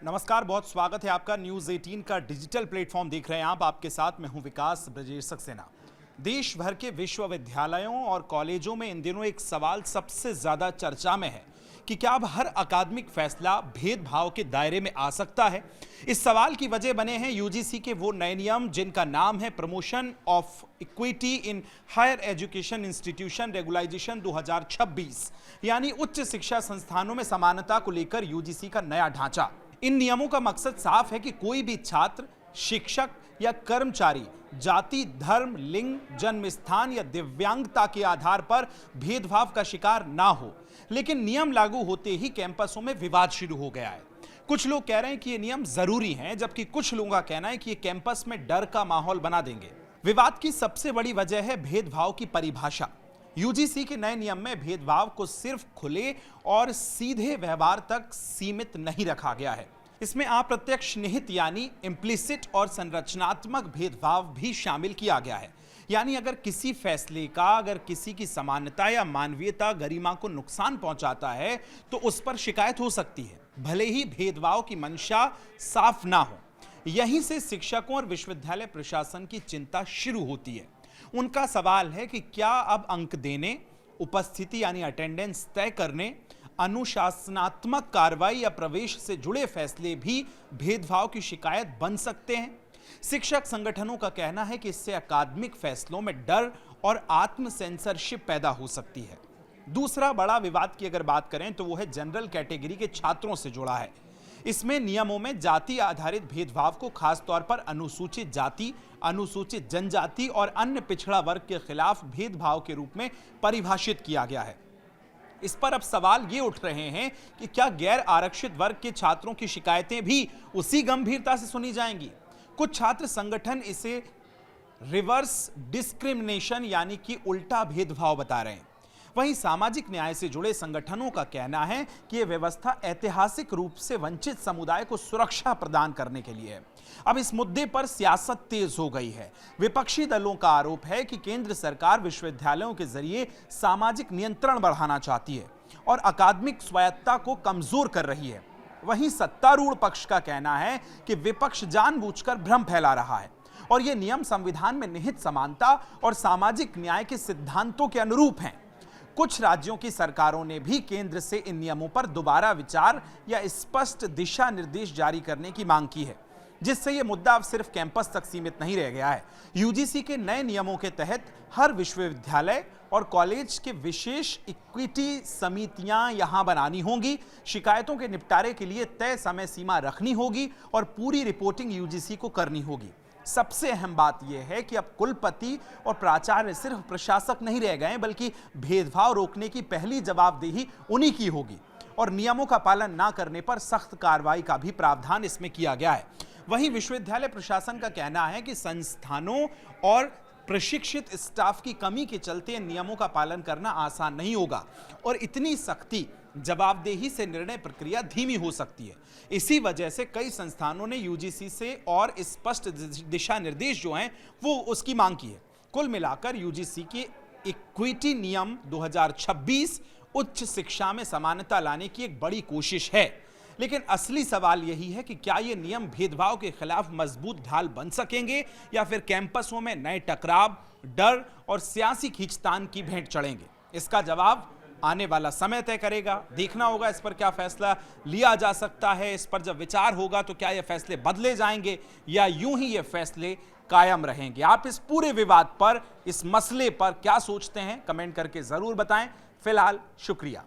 नमस्कार, बहुत स्वागत है आपका। न्यूज 18 का डिजिटल प्लेटफॉर्म देख रहे हैं आप। आपके साथ मैं हूं विकास ब्रजेश सक्सेना। देश भर के विश्वविद्यालयों और कॉलेजों में इन दिनों एक सवाल सबसे ज्यादा चर्चा में है कि क्या अब हर अकादमिक फैसला भेदभाव के दायरे में आ सकता है। इस सवाल की वजह बने हैं यूजीसी के वो नए नियम जिनका नाम है promotion of equity in higher education institution regularization 2026, यानी उच्च शिक्षा संस्थानों में समानता को लेकर यूजीसी का नया ढांचा। इन नियमों का मकसद साफ है कि कोई भी छात्र, शिक्षक या कर्मचारी जाति, धर्म, लिंग, जन्म स्थान या दिव्यांगता के आधार पर भेदभाव का शिकार ना हो। लेकिन नियम लागू होते ही कैंपसों में विवाद शुरू हो गया है। कुछ लोग कह रहे हैं कि ये नियम जरूरी हैं, जबकि कुछ लोगों का कहना है कि ये कैंपस में डर का माहौल बना देंगे। विवाद की सबसे बड़ी वजह है भेदभाव की परिभाषा। यूजीसी के नए नियम में भेदभाव को सिर्फ खुले और सीधे व्यवहार तक सीमित नहीं रखा गया है। इसमें अप्रत्यक्ष निहित यानी इम्प्लिसिट और संरचनात्मक भेदभाव भी शामिल किया गया है। यानी अगर किसी फैसले का अगर किसी की समानता या मानवीयता, गरिमा को नुकसान पहुंचाता है तो उस पर शिकायत हो सकती है, भले ही भेदभाव की मंशा साफ ना हो। यहीं से शिक्षकों और विश्वविद्यालय प्रशासन की चिंता शुरू होती है। उनका सवाल है कि क्या अब अंक देने, उपस्थिति यानी अटेंडेंस तय करने, अनुशासनात्मक कार्रवाई या प्रवेश से जुड़े फैसले भी भेदभाव की शिकायत बन सकते हैं। शिक्षक संगठनों का कहना है कि इससे अकादमिक फैसलों में डर और आत्म सेंसरशिप पैदा हो सकती है। दूसरा बड़ा विवाद की अगर बात करें तो वो है जनरल कैटेगरी के छात्रों से जुड़ा है। इसमें नियमों में जाति आधारित भेदभाव को खास तौर पर अनुसूचित जाति, अनुसूचित जनजाति और अन्य पिछड़ा वर्ग के खिलाफ भेदभाव के रूप में परिभाषित किया गया है। इस पर अब सवाल ये उठ रहे हैं कि क्या गैर आरक्षित वर्ग के छात्रों की शिकायतें भी उसी गंभीरता से सुनी जाएंगी। कुछ छात्र संगठन इसे रिवर्स डिस्क्रिमिनेशन यानी कि उल्टा भेदभाव बता रहे हैं। वहीं सामाजिक न्याय से जुड़े संगठनों का कहना है कि यह व्यवस्था ऐतिहासिक रूप से वंचित समुदाय को सुरक्षा प्रदान करने के लिए है। अब इस मुद्दे पर सियासत तेज हो गई है। विपक्षी दलों का आरोप है कि केंद्र सरकार विश्वविद्यालयों के जरिए सामाजिक नियंत्रण बढ़ाना चाहती है और अकादमिक स्वायत्तता को कमजोर कर रही है। वहीं सत्तारूढ़ पक्ष का कहना है कि विपक्ष जानबूझकर भ्रम फैला रहा है और यह नियम संविधान में निहित समानता और सामाजिक न्याय के सिद्धांतों के अनुरूप हैं। कुछ राज्यों की सरकारों ने भी केंद्र से इन नियमों पर दोबारा विचार या स्पष्ट दिशा निर्देश जारी करने की मांग की है, जिससे यह मुद्दा अब सिर्फ कैंपस तक सीमित नहीं रह गया है। यूजीसी के नए नियमों के तहत हर विश्वविद्यालय और कॉलेज के विशेष इक्विटी समितियां यहां बनानी होंगी, शिकायतों के निपटारे के लिए तय समय सीमा रखनी होगी और पूरी रिपोर्टिंग यूजीसी को करनी होगी। सबसे अहम बात यह है कि अब कुलपति और प्राचार्य सिर्फ प्रशासक नहीं रह गए, बल्कि भेदभाव रोकने की पहली जवाबदेही उन्हीं की होगी और नियमों का पालन ना करने पर सख्त कार्रवाई का भी प्रावधान इसमें किया गया है। वहीं विश्वविद्यालय प्रशासन का कहना है कि संस्थानों और प्रशिक्षित स्टाफ की कमी के चलते नियमों का पालन करना आसान नहीं होगा और इतनी सख्ती, जवाबदेही से निर्णय प्रक्रिया धीमी हो सकती है। इसी वजह से कई संस्थानों ने यूजीसी से और स्पष्ट दिशा निर्देश जो हैं वो उसकी मांग की है। कुल मिलाकर यूजीसी के इक्विटी नियम 2026 उच्च शिक्षा में समानता लाने की एक बड़ी कोशिश है, लेकिन असली सवाल यही है कि क्या ये नियम भेदभाव के खिलाफ मजबूत ढाल बन सकेंगे या फिर कैंपसों में नए टकराव, डर और सियासी खींचतान की भेंट चढ़ेंगे। इसका जवाब आने वाला समय तय करेगा। देखना होगा इस पर क्या फैसला लिया जा सकता है। इस पर जब विचार होगा तो क्या ये फैसले बदले जाएंगे या यूं ही ये फैसले कायम रहेंगे। आप इस पूरे विवाद पर, इस मसले पर क्या सोचते हैं, कमेंट करके जरूर बताएं। फिलहाल शुक्रिया।